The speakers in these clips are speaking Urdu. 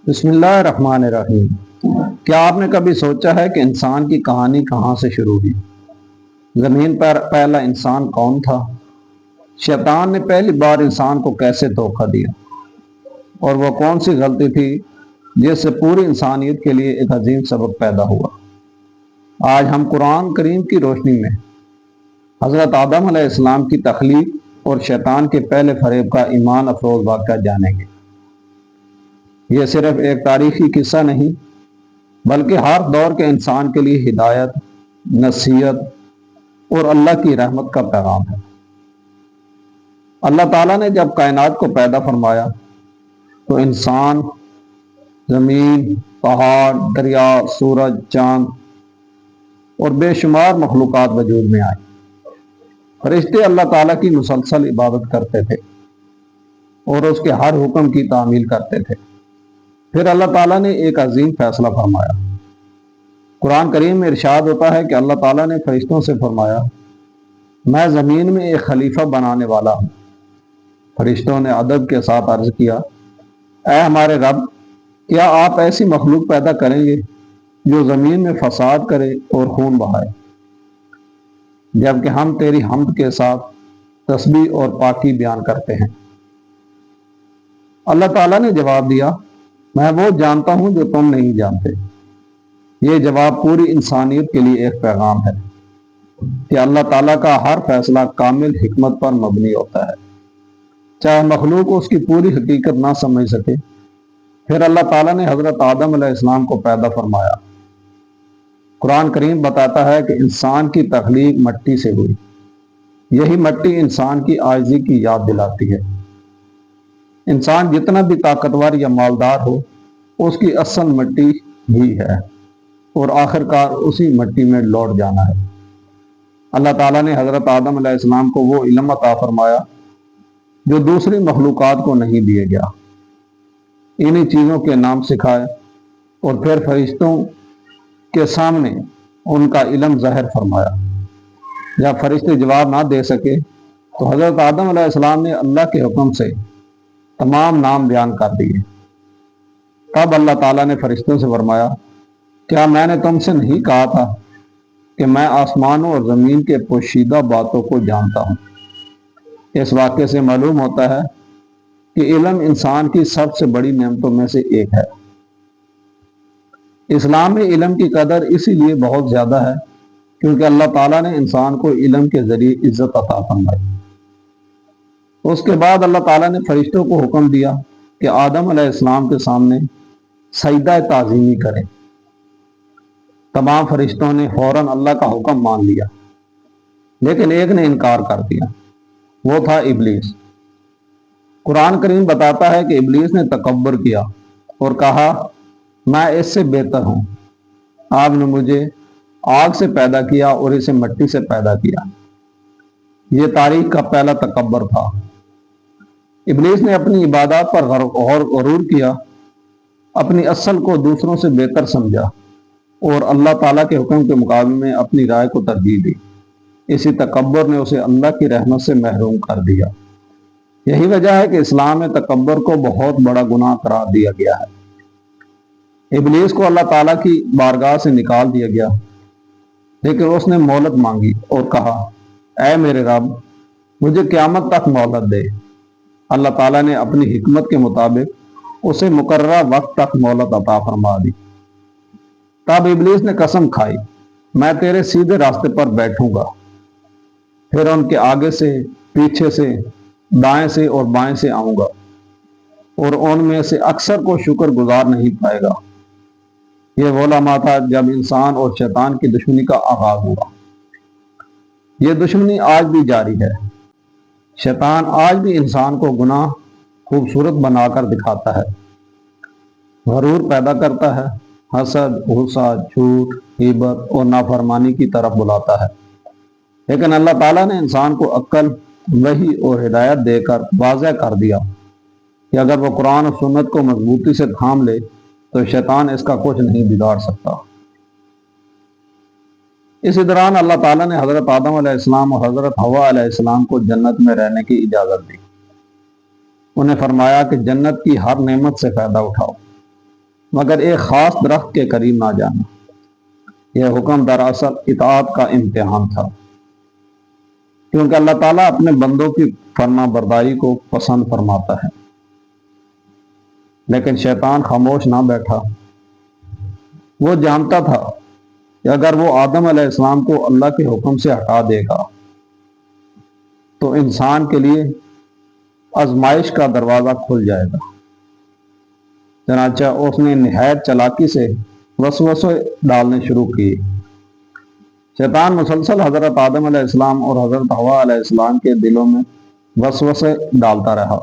بسم اللہ الرحمن الرحیم۔ کیا آپ نے کبھی سوچا ہے کہ انسان کی کہانی کہاں سے شروع ہوئی؟ زمین پر پہلا انسان کون تھا؟ شیطان نے پہلی بار انسان کو کیسے دھوکہ دیا؟ اور وہ کون سی غلطی تھی جس سے پوری انسانیت کے لیے ایک عظیم سبق پیدا ہوا؟ آج ہم قرآن کریم کی روشنی میں حضرت آدم علیہ السلام کی تخلیق اور شیطان کے پہلے فریب کا ایمان افروز واقعہ جانیں گے۔ یہ صرف ایک تاریخی قصہ نہیں بلکہ ہر دور کے انسان کے لیے ہدایت، نصیحت اور اللہ کی رحمت کا پیغام ہے۔ اللہ تعالیٰ نے جب کائنات کو پیدا فرمایا تو انسان، زمین، پہاڑ، دریا، سورج، چاند اور بے شمار مخلوقات وجود میں آئے۔ فرشتے اللہ تعالیٰ کی مسلسل عبادت کرتے تھے اور اس کے ہر حکم کی تعمیل کرتے تھے۔ پھر اللہ تعالیٰ نے ایک عظیم فیصلہ فرمایا۔ قرآن کریم میں ارشاد ہوتا ہے کہ اللہ تعالیٰ نے فرشتوں سے فرمایا، میں زمین میں ایک خلیفہ بنانے والا ہوں۔ فرشتوں نے ادب کے ساتھ عرض کیا، اے ہمارے رب، کیا آپ ایسی مخلوق پیدا کریں گے جو زمین میں فساد کرے اور خون بہائے، جبکہ ہم تیری حمد کے ساتھ تسبیح اور پاکی بیان کرتے ہیں؟ اللہ تعالیٰ نے جواب دیا، میں وہ جانتا ہوں جو تم نہیں جانتے۔ یہ جواب پوری انسانیت کے لیے ایک پیغام ہے کہ اللہ تعالیٰ کا ہر فیصلہ کامل حکمت پر مبنی ہوتا ہے، چاہے مخلوق اس کی پوری حقیقت نہ سمجھ سکے۔ پھر اللہ تعالیٰ نے حضرت آدم علیہ السلام کو پیدا فرمایا۔ قرآن کریم بتاتا ہے کہ انسان کی تخلیق مٹی سے ہوئی۔ یہی مٹی انسان کی عاجزی کی یاد دلاتی ہے۔ انسان جتنا بھی طاقتور یا مالدار ہو، اس کی اصل مٹی ہی ہے اور آخر کار اسی مٹی میں لوٹ جانا ہے۔ اللہ تعالیٰ نے حضرت آدم علیہ السلام کو وہ علم عطا فرمایا جو دوسری مخلوقات کو نہیں دیا گیا۔ انہی چیزوں کے نام سکھائے اور پھر فرشتوں کے سامنے ان کا علم ظاہر فرمایا۔ جب فرشتے جواب نہ دے سکے تو حضرت آدم علیہ السلام نے اللہ کے حکم سے تمام نام بیان کر دیے۔ تب اللہ تعالیٰ نے فرشتوں سے فرمایا، کیا میں نے تم سے نہیں کہا تھا کہ میں آسمانوں اور زمین کے پوشیدہ باتوں کو جانتا ہوں؟ اس واقعے سے معلوم ہوتا ہے کہ علم انسان کی سب سے بڑی نعمتوں میں سے ایک ہے۔ اسلام میں علم کی قدر اسی لیے بہت زیادہ ہے کیونکہ اللہ تعالیٰ نے انسان کو علم کے ذریعے عزت عطا فرمائی۔ اس کے بعد اللہ تعالیٰ نے فرشتوں کو حکم دیا کہ آدم علیہ السلام کے سامنے سجدہ تعظیمی کریں۔ تمام فرشتوں نے فوراً اللہ کا حکم مان لیا، لیکن ایک نے انکار کر دیا، وہ تھا ابلیس۔ قرآن کریم بتاتا ہے کہ ابلیس نے تکبر کیا اور کہا، میں اس سے بہتر ہوں، آپ نے مجھے آگ سے پیدا کیا اور اسے مٹی سے پیدا کیا۔ یہ تاریخ کا پہلا تکبر تھا۔ ابلیس نے اپنی عبادات پر غرور کیا، اپنی اصل کو دوسروں سے بہتر سمجھا اور اللہ تعالیٰ کے حکم کے مقابلے میں اپنی رائے کو ترجیح دی۔ اسی تکبر نے اسے اللہ کی رحمت سے محروم کر دیا۔ یہی وجہ ہے کہ اسلام میں تکبر کو بہت بڑا گناہ قرار دیا گیا ہے۔ ابلیس کو اللہ تعالیٰ کی بارگاہ سے نکال دیا گیا، لیکن اس نے مہلت مانگی اور کہا، اے میرے رب، مجھے قیامت تک مہلت دے۔ اللہ تعالیٰ نے اپنی حکمت کے مطابق اسے مقررہ وقت تک مہلت عطا فرما دی۔ تب ابلیس نے قسم کھائی، میں تیرے سیدھے راستے پر بیٹھوں گا، پھر ان کے آگے سے، پیچھے سے، دائیں سے اور بائیں سے آؤں گا، اور ان میں سے اکثر کو شکر گزار نہیں پائے گا۔ یہ وہ لمحہ تھا جب انسان اور شیطان کی دشمنی کا آغاز ہوا۔ یہ دشمنی آج بھی جاری ہے۔ شیطان آج بھی انسان کو گناہ خوبصورت بنا کر دکھاتا ہے، غرور پیدا کرتا ہے، حسد، غصہ، جھوٹ، غیبت اور نافرمانی کی طرف بلاتا ہے۔ لیکن اللہ تعالیٰ نے انسان کو عقل، وحی اور ہدایت دے کر واضح کر دیا کہ اگر وہ قرآن و سنت کو مضبوطی سے تھام لے تو شیطان اس کا کچھ نہیں بگاڑ سکتا۔ اسی دوران اللہ تعالیٰ نے حضرت آدم علیہ السلام اور حضرت حوا علیہ السلام کو جنت میں رہنے کی اجازت دی۔ انہیں فرمایا کہ جنت کی ہر نعمت سے فائدہ اٹھاؤ، مگر ایک خاص درخت کے قریب نہ جانا۔ یہ حکم دراصل اطاعت کا امتحان تھا، کیونکہ اللہ تعالیٰ اپنے بندوں کی فرما برداری کو پسند فرماتا ہے۔ لیکن شیطان خاموش نہ بیٹھا۔ وہ جانتا تھا کہ اگر وہ آدم علیہ السلام کو اللہ کے حکم سے ہٹا دے گا تو انسان کے لیے آزمائش کا دروازہ کھل جائے گا۔ چنانچہ اس نے نہایت چالاکی سے وسوسے ڈالنے شروع کیے۔ شیطان مسلسل حضرت آدم علیہ السلام اور حضرت حوا علیہ السلام کے دلوں میں وسوسے ڈالتا رہا۔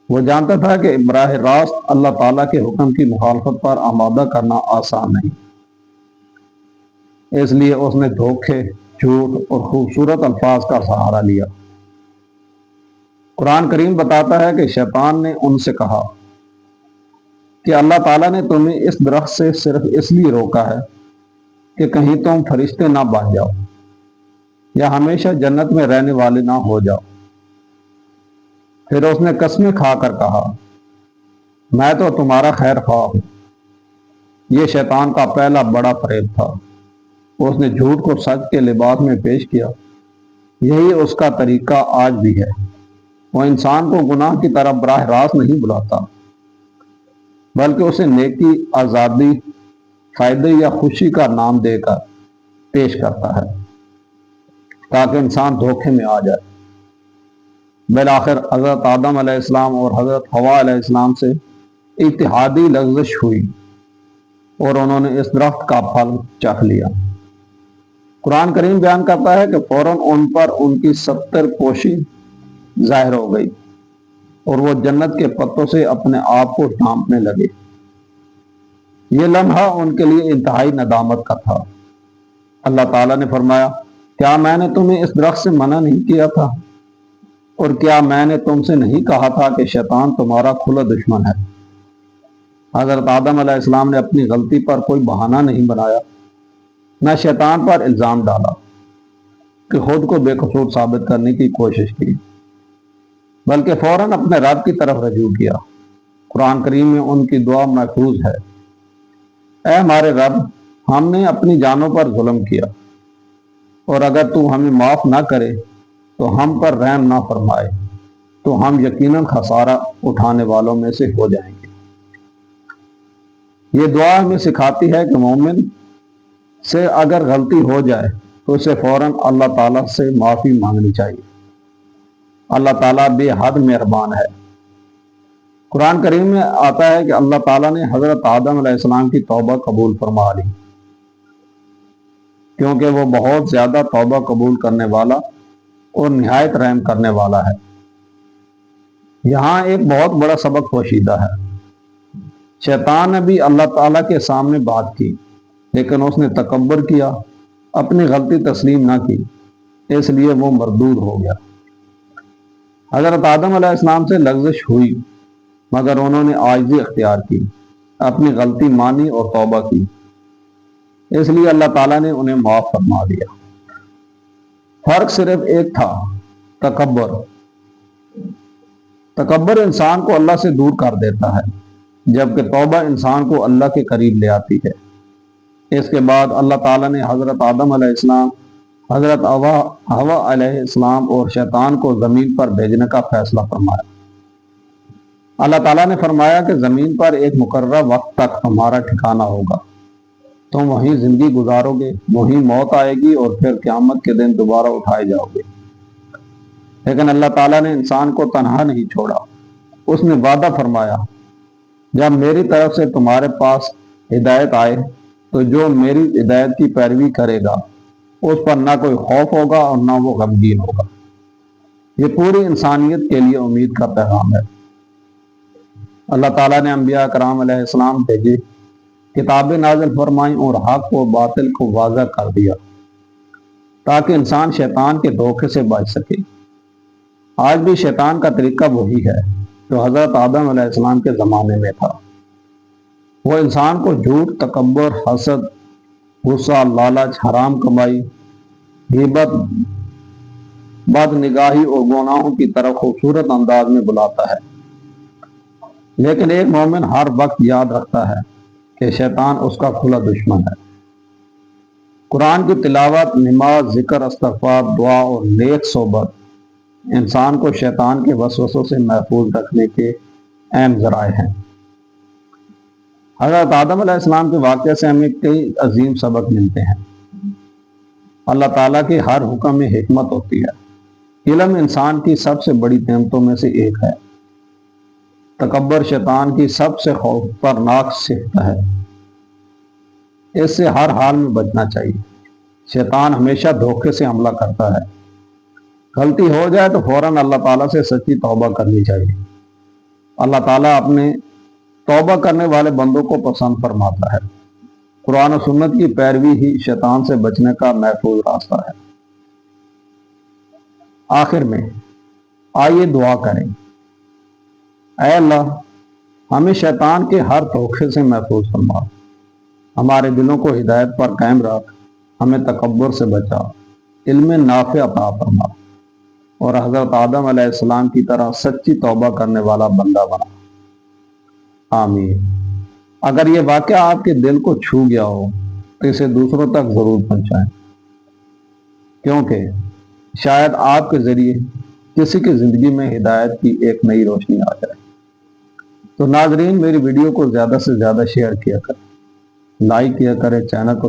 وہ جانتا تھا کہ براہ راست اللہ تعالیٰ کے حکم کی مخالفت پر آمادہ کرنا آسان نہیں، اس لیے اس نے دھوکے، جھوٹ اور خوبصورت الفاظ کا سہارا لیا۔ قرآن کریم بتاتا ہے کہ شیطان نے ان سے کہا کہ اللہ تعالیٰ نے تمہیں اس درخت سے صرف اس لیے روکا ہے کہ کہیں تم فرشتے نہ بن جاؤ یا ہمیشہ جنت میں رہنے والے نہ ہو جاؤ۔ پھر اس نے قسمیں کھا کر کہا، میں تو تمہارا خیر خواہ ہوں۔ یہ شیطان کا پہلا بڑا فریب تھا۔ اس نے جھوٹ کو سچ کے لباس میں پیش کیا۔ یہی اس کا طریقہ آج بھی ہے۔ وہ انسان کو گناہ کی طرف براہ راست نہیں بلاتا، بلکہ اسے نیکی، آزادی، فائدے یا خوشی کا نام دے کر پیش کرتا ہے تاکہ انسان دھوکے میں آ جائے۔ بالآخر حضرت آدم علیہ السلام اور حضرت حوا علیہ السلام سے اتحادی لغزش ہوئی اور انہوں نے اس درخت کا پھل چکھ لیا۔ قرآن کریم بیان کرتا ہے کہ فوراً ان پر ان کی 70 پوشی ظاہر ہو گئی اور وہ جنت کے پتوں سے اپنے آپ کو ڈھانپنے لگے۔ یہ لمحہ ان کے لیے انتہائی ندامت کا تھا۔ اللہ تعالیٰ نے فرمایا، کیا میں نے تمہیں اس درخت سے منع نہیں کیا تھا؟ اور کیا میں نے تم سے نہیں کہا تھا کہ شیطان تمہارا کھلا دشمن ہے؟ حضرت آدم علیہ السلام نے اپنی غلطی پر کوئی بہانہ نہیں بنایا، نہ شیطان پر الزام ڈالا کہ خود کو بے قصور ثابت کرنے کی کوشش کی، بلکہ فوراً اپنے رب کی طرف رجوع کیا۔ قرآن کریم میں ان کی دعا محفوظ ہے، اے ہمارے رب، ہم نے اپنی جانوں پر ظلم کیا، اور اگر تو ہمیں معاف نہ کرے تو ہم پر رحم نہ فرمائے تو ہم یقیناً خسارہ اٹھانے والوں میں سے ہو جائیں گے۔ یہ دعا ہمیں سکھاتی ہے کہ مومن سے اگر غلطی ہو جائے تو اسے فوراً اللہ تعالیٰ سے معافی مانگنی چاہیے۔ اللہ تعالیٰ بے حد مہربان ہے۔ قرآن کریم میں آتا ہے کہ اللہ تعالیٰ نے حضرت آدم علیہ السلام کی توبہ قبول فرما لی، کیونکہ وہ بہت زیادہ توبہ قبول کرنے والا اور نہایت رحم کرنے والا ہے۔ یہاں ایک بہت بڑا سبق پوشیدہ ہے۔ شیطان نے بھی اللہ تعالیٰ کے سامنے بات کی، لیکن اس نے تکبر کیا، اپنی غلطی تسلیم نہ کی، اس لیے وہ مردود ہو گیا۔ حضرت آدم علیہ السلام سے لغزش ہوئی، مگر انہوں نے عاجزی اختیار کی، اپنی غلطی مانی اور توبہ کی، اس لیے اللہ تعالیٰ نے انہیں معاف فرما دیا۔ فرق صرف ایک تھا، تکبر۔ تکبر انسان کو اللہ سے دور کر دیتا ہے، جبکہ توبہ انسان کو اللہ کے قریب لے آتی ہے۔ اس کے بعد اللہ تعالیٰ نے حضرت آدم علیہ السلام، حضرت حوا علیہ السلام اور شیطان کو زمین پر بھیجنے کا فیصلہ فرمایا۔ اللہ تعالیٰ نے فرمایا کہ زمین پر ایک مقررہ وقت تک تمہارا ٹھکانہ ہوگا، تم وہیں زندگی گزارو گے، وہیں موت آئے گی اور پھر قیامت کے دن دوبارہ اٹھائے جاؤ گے۔ لیکن اللہ تعالیٰ نے انسان کو تنہا نہیں چھوڑا۔ اس نے وعدہ فرمایا، جب میری طرف سے تمہارے پاس ہدایت آئے تو جو میری ہدایت کی پیروی کرے گا اس پر نہ کوئی خوف ہوگا اور نہ وہ غمگین ہوگا۔ یہ پوری انسانیت کے لیے امید کا پیغام ہے۔ اللہ تعالیٰ نے انبیاء کرام علیہ السلام بھیجے، کتابیں نازل فرمائیں اور حق و باطل کو واضح کر دیا تاکہ انسان شیطان کے دھوکے سے بچ سکے۔ آج بھی شیطان کا طریقہ وہی ہے جو حضرت آدم علیہ السلام کے زمانے میں تھا۔ وہ انسان کو جھوٹ، تکبر، حسد، غصہ، لالچ، حرام کمائی، غیبت، بد نگاہی اور گناہوں کی طرف خوبصورت انداز میں بلاتا ہے۔ لیکن ایک مومن ہر وقت یاد رکھتا ہے کہ شیطان اس کا کھلا دشمن ہے۔ قرآن کی تلاوت، نماز، ذکر، استغفار، دعا اور نیک صحبت انسان کو شیطان کے وسوسوں سے محفوظ رکھنے کے اہم ذرائع ہیں۔ حضرت آدم علیہ السلام کے واقعے سے ہمیں کئی عظیم سبق ملتے ہیں۔ اللہ تعالیٰ کے ہر حکم میں حکمت ہوتی ہے۔ علم انسان کی سب سے بڑی نعمتوں میں سے ایک ہے۔ تکبر شیطان کی سب سے خطرناک صفت ہے۔ اس سے ہر حال میں بچنا چاہیے۔ شیطان ہمیشہ دھوکے سے حملہ کرتا ہے۔ غلطی ہو جائے تو فوراً اللہ تعالیٰ سے سچی توبہ کرنی چاہیے۔ اللہ تعالیٰ اپنے توبہ کرنے والے بندوں کو پسند فرماتا ہے۔ قرآن و سنت کی پیروی ہی شیطان سے بچنے کا محفوظ راستہ ہے۔ آخر میں آئیے دعا کریں۔ اے اللہ، ہمیں شیطان کے ہر دھوکے سے محفوظ فرما، ہمارے دلوں کو ہدایت پر قائم رکھ، ہمیں تکبر سے بچا، علم نافع عطا فرما اور حضرت آدم علیہ السلام کی طرح سچی توبہ کرنے والا بندہ بنا۔ آمین۔ اگر یہ واقعہ آپ کے دل کو چھو گیا ہو تو اسے دوسروں تک ضرور پہنچائیں، کیونکہ شاید آپ کے ذریعے کسی کی زندگی میں ہدایت کی ایک نئی روشنی آ جائے۔ تو ناظرین، میری ویڈیو کو زیادہ سے زیادہ شیئر کیا کریں، لائک کیا کریں، چینل کو